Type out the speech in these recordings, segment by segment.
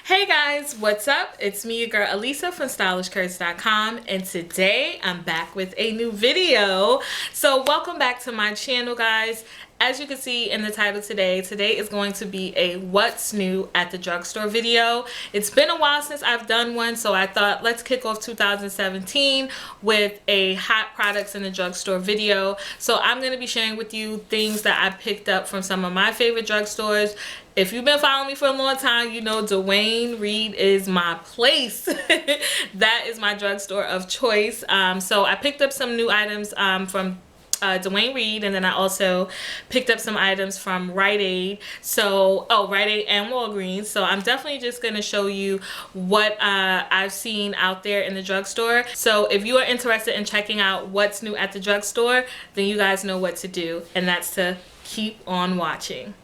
Hey guys, what's up? It's me, your girl Elisa from StylishCurves.com, and today I'm back with a new video. So welcome back to my channel, guys. As you can see in the title today is going to be a what's new at the drugstore video. It's been a while since I've done one, so I thought let's kick off 2017 with a hot products in the drugstore video. So I'm going to be sharing with you things that I picked up from some of my favorite drugstores. If you've been following me for a long time, you know Dwayne Reed is my place. That is my drugstore of choice. So I picked up some new items from Dwayne Reed, and then I also picked up some items from Rite Aid. So, Rite Aid and Walgreens. So I'm definitely just going to show you what I've seen out there in the drugstore. So if you are interested in checking out what's new at the drugstore, then you guys know what to do, and that's to keep on watching.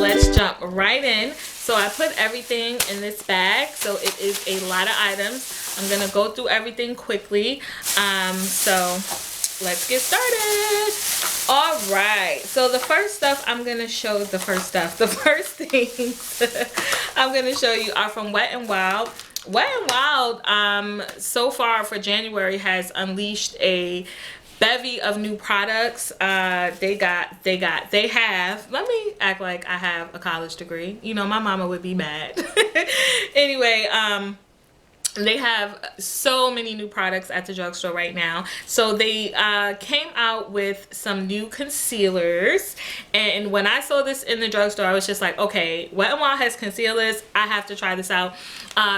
Let's jump right in. So I put everything in this bag, so it is a lot of items. I'm gonna go through everything quickly. So let's get started. All right, so the first things I'm gonna show you are from Wet n Wild. Wet n Wild so far for January has unleashed a bevy of new products. They have, let me act like I have a college degree. You know, my mama would be mad. Anyway, they have so many new products at the drugstore right now. So they came out with some new concealers, and when I saw this in the drugstore, I was just like, okay, Wet n Wild has concealers. I have to try this out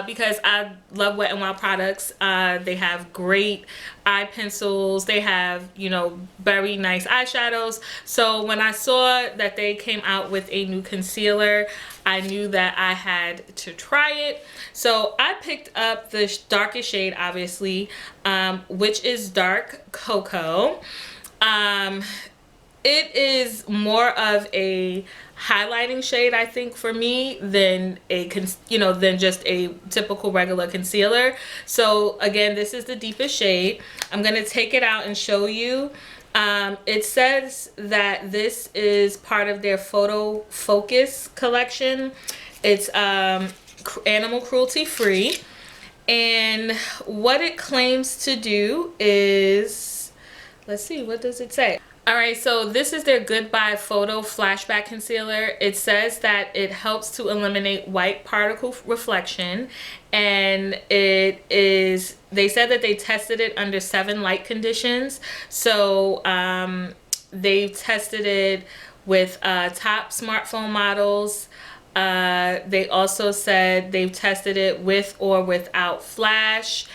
because I love Wet n Wild products. They have great eye pencils. They have, you know, very nice eyeshadows. So when I saw that they came out with a new concealer, I knew that I had to try it. So I picked up the darkest shade, obviously, which is Dark Cocoa. It is more of a highlighting shade, I think, for me than than just a typical regular concealer. So again, this is the deepest shade. I'm gonna take it out and show you. It says that this is part of their Photo Focus collection. It's animal cruelty free, and what it claims to do is, let's see, what does it say? All right, so this is their Goodbye Photo Flashback Concealer. It says that it helps to eliminate white particle reflection, and it is, they said that they tested it under 7 light conditions. So they tested it with top smartphone models. They also said they've tested it with or without flash.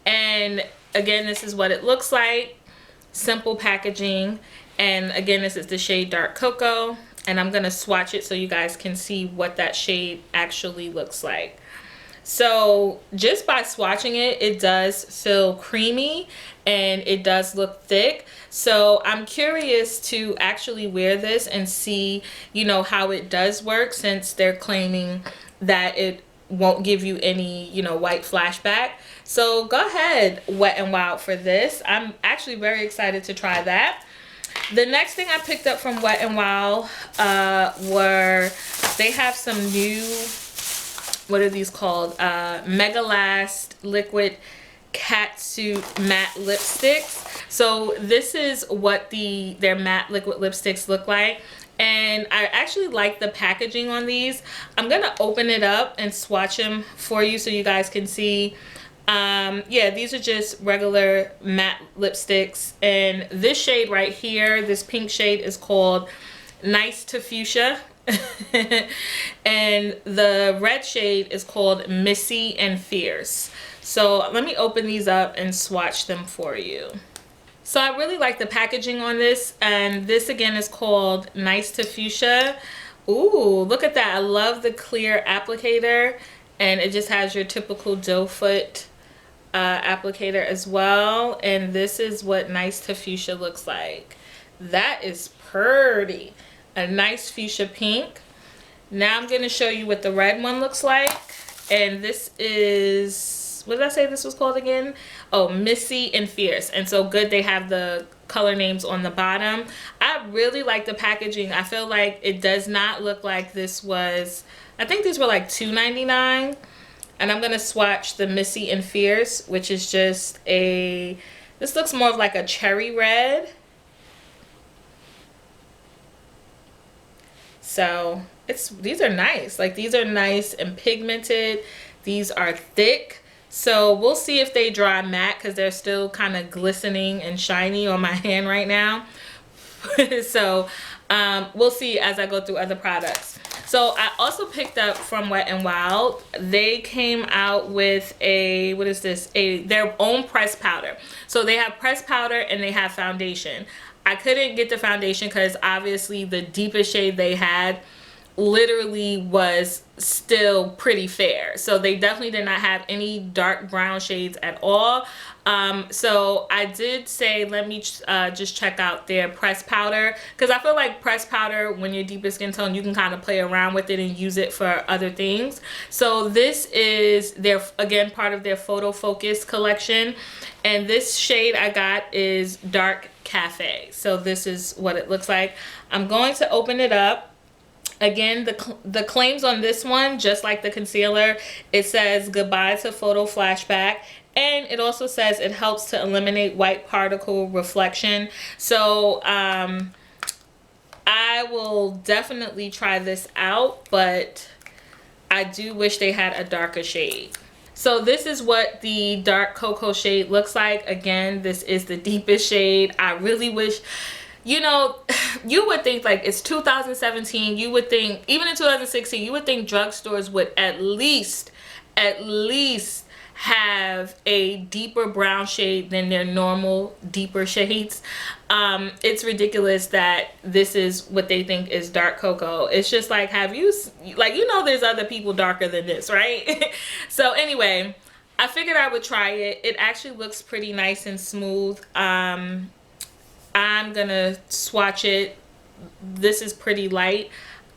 And again, this is what it looks like. Simple packaging. And again, this is the shade Dark Cocoa, and I'm gonna swatch it so you guys can see what that shade actually looks like. So just by swatching it, it does feel creamy and it does look thick. So I'm curious to actually wear this and see, you know, how it does work, since they're claiming that it won't give you any, you know, white flashback. So go ahead, Wet n Wild, for this. I'm actually very excited to try that. The next thing I picked up from Wet n Wild they have some new, what are these called? Mega Last Liquid Catsuit Matte Lipsticks. So this is what their matte liquid lipsticks look like. And I actually like the packaging on these. I'm gonna open it up and swatch them for you so you guys can see. Yeah, these are just regular matte lipsticks, and this shade right here, this pink shade, is called Nice to Fuchsia. And the red shade is called Missy and Fierce. So let me open these up and swatch them for you. So I really like the packaging on this, and this again is called Nice to Fuchsia. Ooh, look at that. I love the clear applicator, and it just has your typical doe foot applicator as well. And this is what Nice to Fuchsia looks like. That is pretty. A nice fuchsia pink. Now I'm going to show you what the red one looks like. And this is, what did I say this was called again? Oh, Missy and Fierce. And so good, they have the color names on the bottom. I really like the packaging. I feel like it does not look like this was, I think these were like $2.99. And I'm gonna swatch the Missy and Fierce, which is just a, this looks more of like a cherry red. So these are nice. Like, these are nice and pigmented. These are thick. So we'll see if they dry matte, because they're still kind of glistening and shiny on my hand right now. So we'll see as I go through other products. So I also picked up from Wet n Wild. They came out with a, what is this? Their own pressed powder. So they have pressed powder and they have foundation. I couldn't get the foundation because obviously the deepest shade they had literally was still pretty fair. So they definitely did not have any dark brown shades at all. So I did say, let me just check out their pressed powder, because I feel like pressed powder, when you're deeper skin tone, you can kind of play around with it and use it for other things. So this is their, again, part of their Photo Focus collection, and this shade I got is Dark Cafe. So this is what it looks like. I'm going to open it up. Again, the claims on this one, just like the concealer, it says goodbye to photo flashback, and it also says it helps to eliminate white particle reflection. So I will definitely try this out, but I do wish they had a darker shade. So this is what the dark cocoa shade looks like. Again, this is the deepest shade. I really wish, you know, you would think, like, it's 2017, you would think, even in 2016, you would think drugstores would at least have a deeper brown shade than their normal deeper shades. It's ridiculous that this is what they think is dark cocoa. It's just like, have you, like, you know, there's other people darker than this, right? So anyway, I figured I would try it. It actually looks pretty nice and smooth. I'm gonna swatch it. This is pretty light.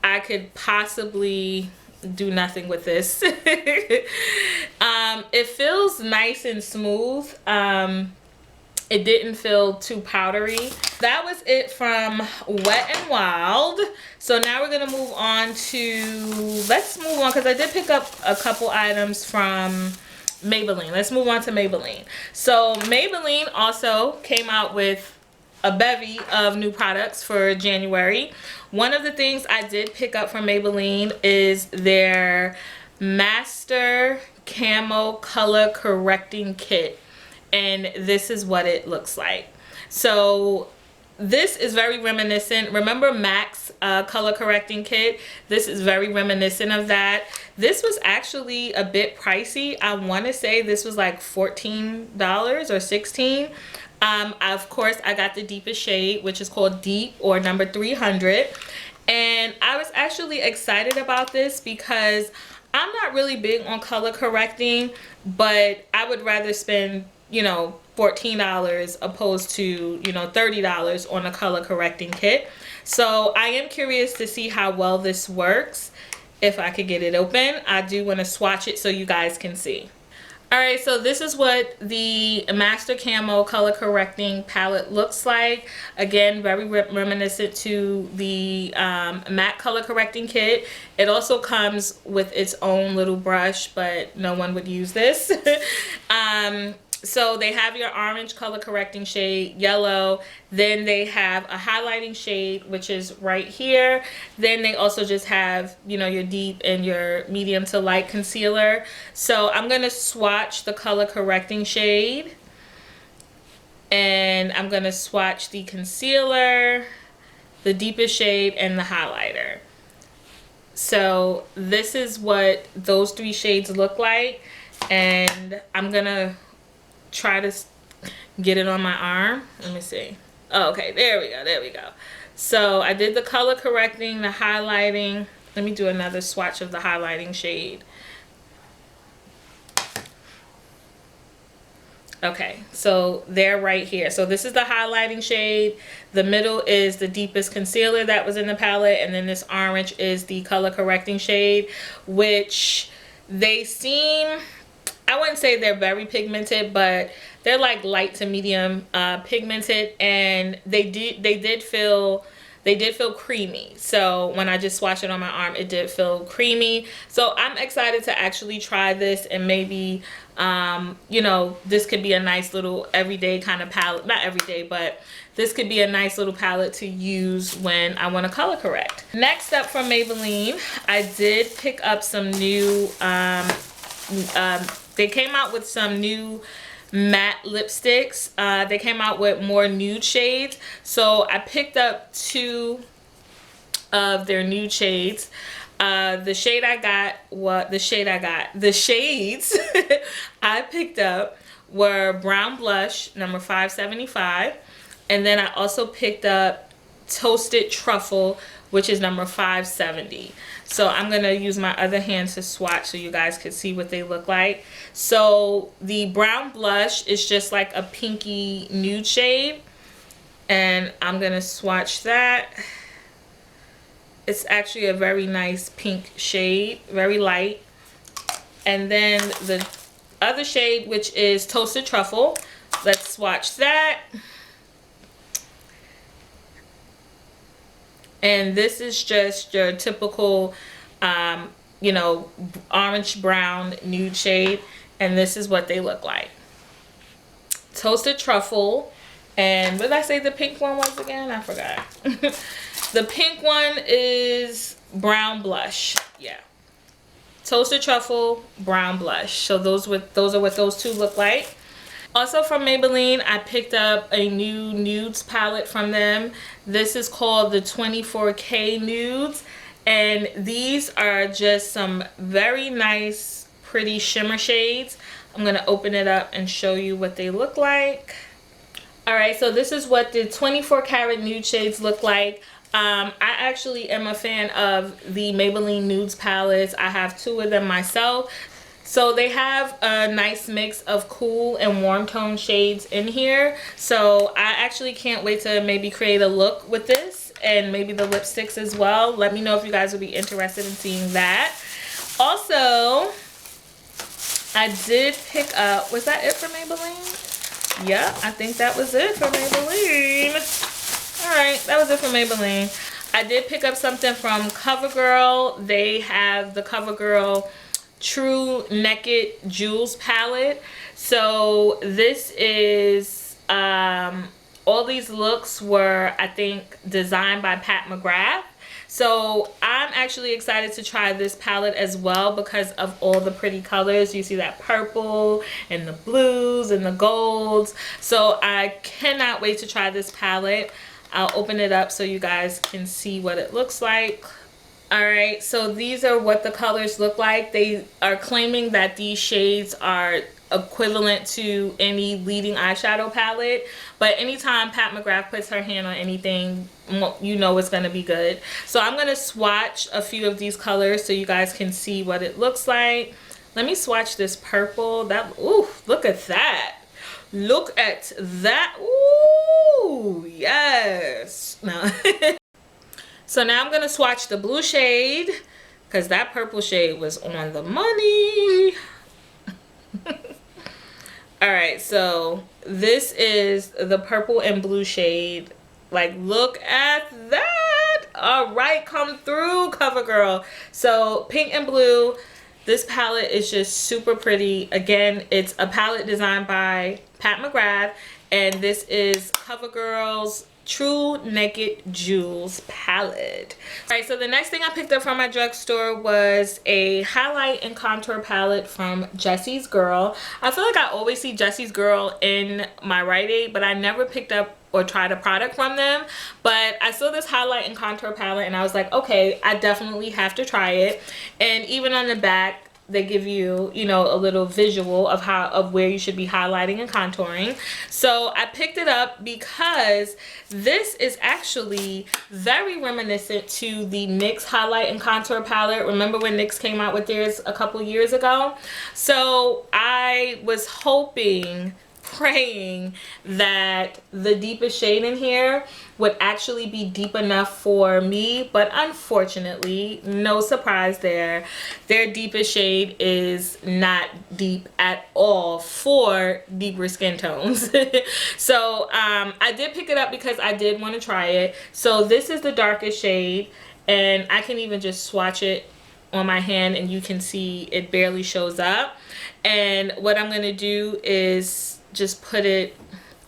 I could possibly do nothing with this. It feels nice and smooth. It didn't feel too powdery. That was it from Wet n Wild. So now we're gonna move on to, let's move on, because I did pick up a couple items from Maybelline. Let's move on to Maybelline. So Maybelline also came out with a bevy of new products for January. One of the things I did pick up from Maybelline is their Master Camo Color Correcting Kit, and this is what it looks like. So this is very reminiscent. Remember MAC's color correcting kit? This is very reminiscent of that. This was actually a bit pricey. I want to say this was like $14 or $16. Of course, I got the deepest shade, which is called Deep, or number 300. And I was actually excited about this because I'm not really big on color correcting, but I would rather spend, you know, $14 opposed to, you know, $30 on a color correcting kit. So I am curious to see how well this works. If I could get it open, I do want to swatch it so you guys can see. Alright, so this is what the Master Camo Color Correcting Palette looks like. Again, very reminiscent to the MAC Color Correcting Kit. It also comes with its own little brush, but no one would use this. So they have your orange color correcting shade, yellow, then they have a highlighting shade, which is right here. Then they also just have, you know, your deep and your medium to light concealer. So I'm going to swatch the color correcting shade, and I'm going to swatch the concealer, the deepest shade, and the highlighter. So this is what those three shades look like, and I'm going to try to get it on my arm. Let me see. Oh, okay, there we go, there we go. So I did the color correcting, the highlighting. Let me do another swatch of the highlighting shade. Okay, so they're right here. So this is the highlighting shade. The middle is the deepest concealer that was in the palette, and then this orange is the color correcting shade, which they seem, I wouldn't say they're very pigmented, but they're like light to medium pigmented, and they did feel creamy. So when I just swatched it on my arm, it did feel creamy. So I'm excited to actually try this, and maybe you know, this could be a nice little everyday kind of palette. Not everyday, but this could be a nice little palette to use when I want to color correct. Next up from Maybelline, I did pick up some new they came out with some new matte lipsticks. They came out with more nude shades, so I picked up 2 of their nude shades. The shades I picked up were Brown Blush number 575, and then I also picked up Toasted Truffle, which is number 570. So I'm gonna use my other hand to swatch so you guys can see what they look like. So the Brown Blush is just like a pinky nude shade, and I'm gonna swatch that. It's actually a very nice pink shade, very light. And then the other shade, which is Toasted Truffle, let's swatch that. And this is just your typical, you know, orange brown nude shade. And this is what they look like. Toasted Truffle. And what did I say the pink one was again? I forgot. The pink one is Brown Blush. Yeah. Toasted Truffle, Brown Blush. So those are what those 2 look like. Also from Maybelline, I picked up a new nudes palette from them. This is called the 24K Nudes. And these are just some very nice, pretty shimmer shades. I'm going to open it up and show you what they look like. Alright, so this is what the 24 karat nude shades look like. I actually am a fan of the Maybelline Nudes palettes. I have 2 of them myself. So they have a nice mix of cool and warm tone shades in here. So I actually can't wait to maybe create a look with this, and maybe the lipsticks as well. Let me know if you guys would be interested in seeing that. Also, I did pick up, was that it for Maybelline? Yeah, I think that was it for Maybelline. Alright, that was it for Maybelline. I did pick up something from Covergirl. They have the Covergirl True Naked Jewels palette. So this is all these looks were, I think, designed by Pat McGrath. So I'm actually excited to try this palette as well because of all the pretty colors. You see that purple and the blues and the golds. So I cannot wait to try this palette. I'll open it up so you guys can see what it looks like. Alright, so these are what the colors look like. They are claiming that these shades are equivalent to any leading eyeshadow palette, but anytime Pat McGrath puts her hand on anything, you know it's going to be good. So I'm going to swatch a few of these colors so you guys can see what it looks like. Let me swatch this purple. That, ooh, look at that. Look at that. Ooh, yes. No. So now I'm going to swatch the blue shade because that purple shade was on the money. Alright, so this is the purple and blue shade. Like, look at that. Alright, come through, Covergirl. So pink and blue. This palette is just super pretty. Again, it's a palette designed by Pat McGrath. And this is Covergirl's True Naked Jewels palette. Alright, so the next thing I picked up from my drugstore was a highlight and contour palette from Jessie's Girl. I feel like I always see Jessie's Girl in my Rite Aid, but I never picked up or tried a product from them. But I saw this highlight and contour palette and I was like, okay, I definitely have to try it. And even on the back, they give you, you know, a little visual of where you should be highlighting and contouring. So I picked it up because this is actually very reminiscent to the NYX highlight and contour palette. Remember when NYX came out with theirs a couple years ago? So I was hoping praying that the deepest shade in here would actually be deep enough for me, but unfortunately, no surprise there, their deepest shade is not deep at all for deeper skin tones. So I did pick it up because I did want to try it. So this is the darkest shade, and I can even just swatch it on my hand and you can see it barely shows up. And what I'm going to do is just put it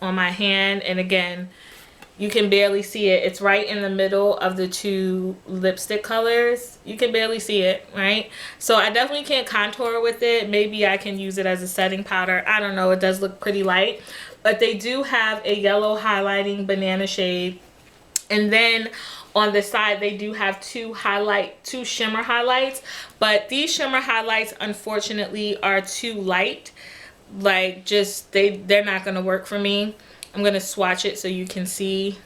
on my hand, and again, you can barely see it. It's right in the middle of the two lipstick colors. You can barely see it, right? So I definitely can't contour with it. Maybe I can use it as a setting powder. I don't know. It does look pretty light, but they do have a yellow highlighting banana shade, and then on the side they do have two shimmer highlights, but these shimmer highlights unfortunately are too light. Like, just they're not gonna work for me. I'm gonna swatch it so you can see.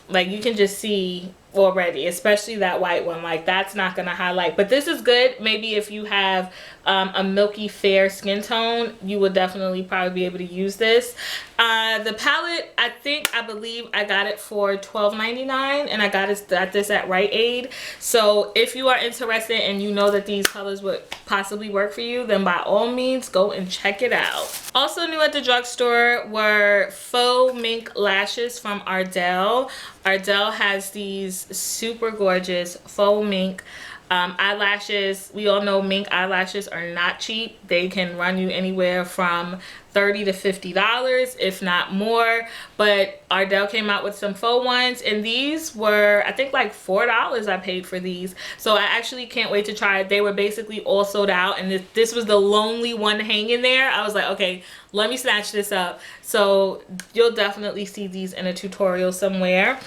Like, you can just see already, especially that white one, like that's not gonna highlight. But this is good. Maybe if you have a milky fair skin tone, you would definitely probably be able to use this. The palette, I believe I got it for $12.99, and I got this at Rite Aid. So if you are interested and you know that these colors would possibly work for you, then by all means go and check it out. Also new at the drugstore were faux mink lashes from Ardell. Ardell has these super gorgeous faux mink eyelashes. We all know mink eyelashes are not cheap. They can run you anywhere from $30 to $50, if not more. But Ardell came out with some faux ones, and these were, I think, like $4 I paid for these. So I actually can't wait to try it. They were basically all sold out, and this was the lonely one hanging there. I was like, okay, let me snatch this up. So you'll definitely see these in a tutorial somewhere.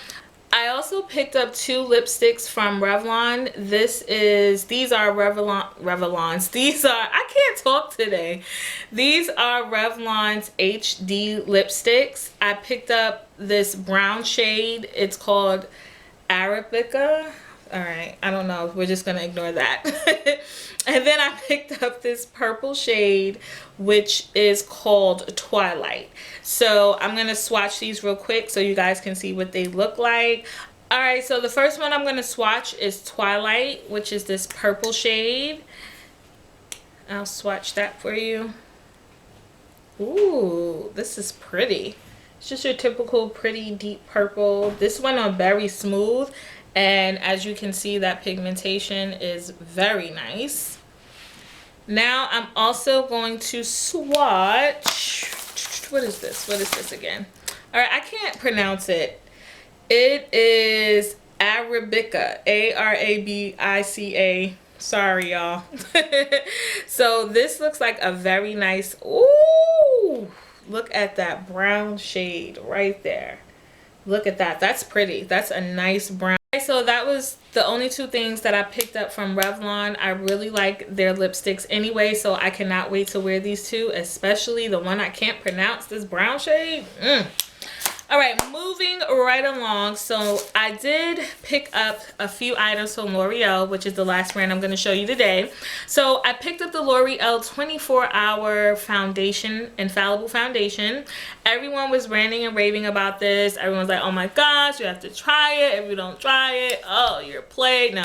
I also picked up two lipsticks from Revlon. These are Revlon's. These are, I can't talk today. These are Revlon's HD lipsticks. I picked up this brown shade. It's called Arabica. All right, I don't know. We're just gonna ignore that. And then I picked up this purple shade, which is called Twilight. So I'm gonna swatch these real quick so you guys can see what they look like. All right, so the first one I'm gonna swatch is Twilight, which is this purple shade. I'll swatch that for you. Ooh, this is pretty. It's just your typical pretty deep purple. This one is very smooth, and as you can see, that pigmentation is very nice. Now I'm also going to swatch, what is this again? All right, I can't pronounce it. It is Arabica, A-R-A-B-I-C-A. Sorry, y'all. So this looks like a very nice, ooh, look at that brown shade right there. Look at that. That's pretty. That's a nice brown. So that was the only two things that I picked up from Revlon. I really like their lipsticks anyway, so I cannot wait to wear these two, especially the one I can't pronounce, this brown shade. All right, moving right along. So I did pick up a few items from L'Oreal, which is the last brand I'm going to show you today. So I picked up the L'Oreal 24-hour foundation, infallible foundation. Everyone was ranting and raving about this. Everyone's like, oh my gosh, you have to try it. If you don't try it, oh, you're played. No,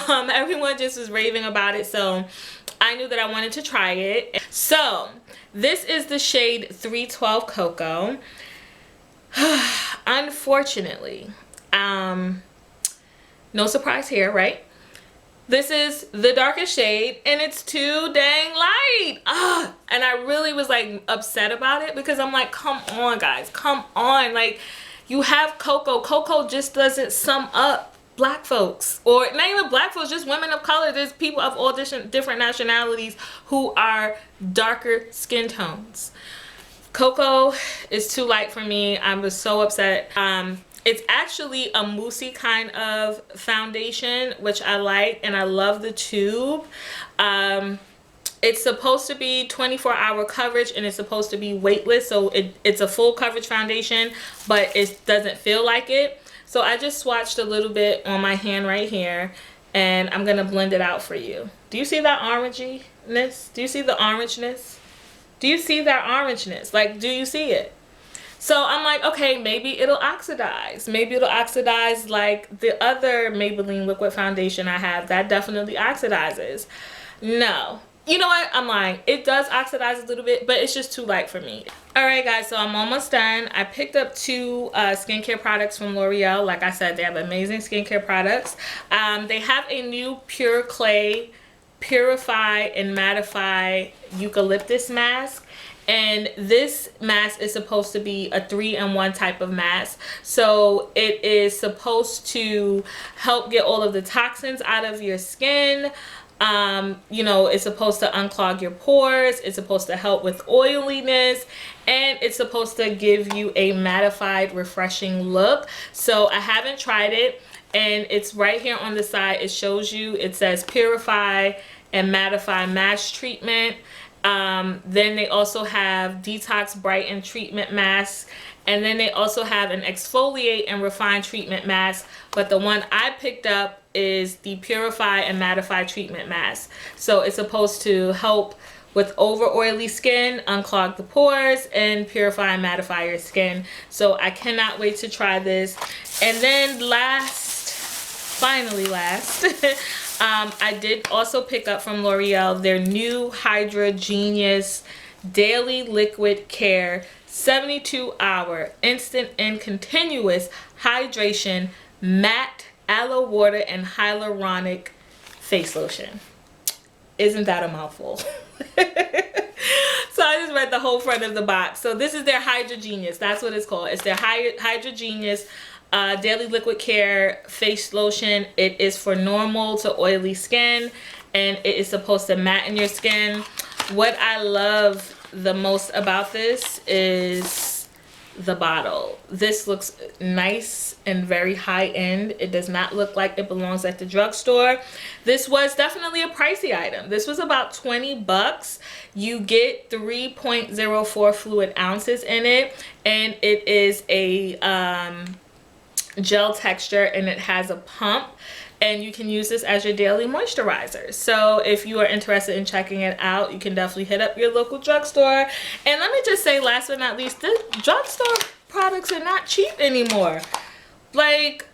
everyone just was raving about it. So I knew that I wanted to try it. So this is the shade 312 Cocoa. Unfortunately, no surprise here, right? This is the darkest shade, and it's too dang light. And I really was like upset about it, because I'm like, come on guys, come on. Like, you have Cocoa. Cocoa just doesn't sum up black folks, or not even black folks, just women of color. There's people of all different nationalities who are darker skin tones. Cocoa is too light for me. I was so upset. It's actually a moussey kind of foundation, which I like, and I love the tube. It's supposed to be 24-hour coverage, and it's supposed to be weightless, so it's a full coverage foundation, but it doesn't feel like it. So I just swatched a little bit on my hand right here, and I'm gonna blend it out for you. Do you see that oranginess? Do you see the orangeness? Do you see that orangeness? Like, do you see it? So I'm like, okay, maybe it'll oxidize. Maybe it'll oxidize like the other Maybelline liquid foundation I have. That definitely oxidizes. No. You know what? I'm lying. It does oxidize a little bit, but it's just too light for me. Alright guys, so I'm almost done. I picked up 2 skincare products from L'Oreal. Like I said, they have amazing skincare products. They have a new Pure Clay Purify and Mattify Eucalyptus Mask. And this mask is supposed to be a 3-in-1 type of mask. So it is supposed to help get all of the toxins out of your skin. You know, it's supposed to unclog your pores. It's supposed to help with oiliness. And it's supposed to give you a mattified, refreshing look. So I haven't tried it. And it's right here on the side. It shows you, it says Purify and Mattify Mask Treatment. Then they also have Detox Brighten Treatment Mask. And then they also have an Exfoliate and Refine Treatment Mask. But the one I picked up is the Purify and Mattify Treatment Mask. So it's supposed to help with over oily skin, unclog the pores, and purify and mattify your skin. So I cannot wait to try this. And then finally last, I did also pick up from L'Oreal their new Hydra Genius Daily Liquid Care 72-hour instant and continuous hydration matte aloe water and hyaluronic face lotion. Isn't that a mouthful? So I just read the whole front of the box. So this is their Hydra Genius. That's what it's called. It's their Hydra Genius Daily Liquid Care Face Lotion. It is for normal to oily skin, and it is supposed to matten your skin. What I love the most about this is the bottle. This looks nice and very high end. It does not look like it belongs at the drugstore. This was definitely a pricey item. This was about 20 bucks. You get 3.04 fluid ounces in it, and it is a gel texture, and it has a pump, and you can use this as your daily moisturizer. So if you are interested in checking it out, you can definitely hit up your local drugstore. And let me just say, last but not least, the drugstore products are not cheap anymore. Like,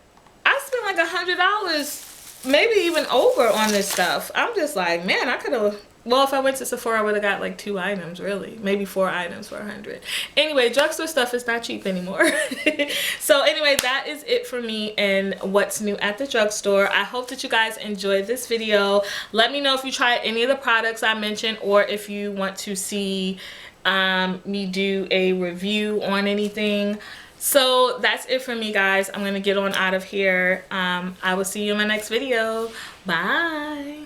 I spent like $100, maybe even over on this stuff. I'm just like, man, I could have, well, if I went to Sephora, I would have got like 2 items, really. Maybe 4 items for $100. Anyway, drugstore stuff is not cheap anymore. So anyway, that is it for me and what's new at the drugstore. I hope that you guys enjoyed this video. Let me know if you tried any of the products I mentioned, or if you want to see me do a review on anything. So that's it for me, guys. I'm going to get on out of here. I will see you in my next video. Bye.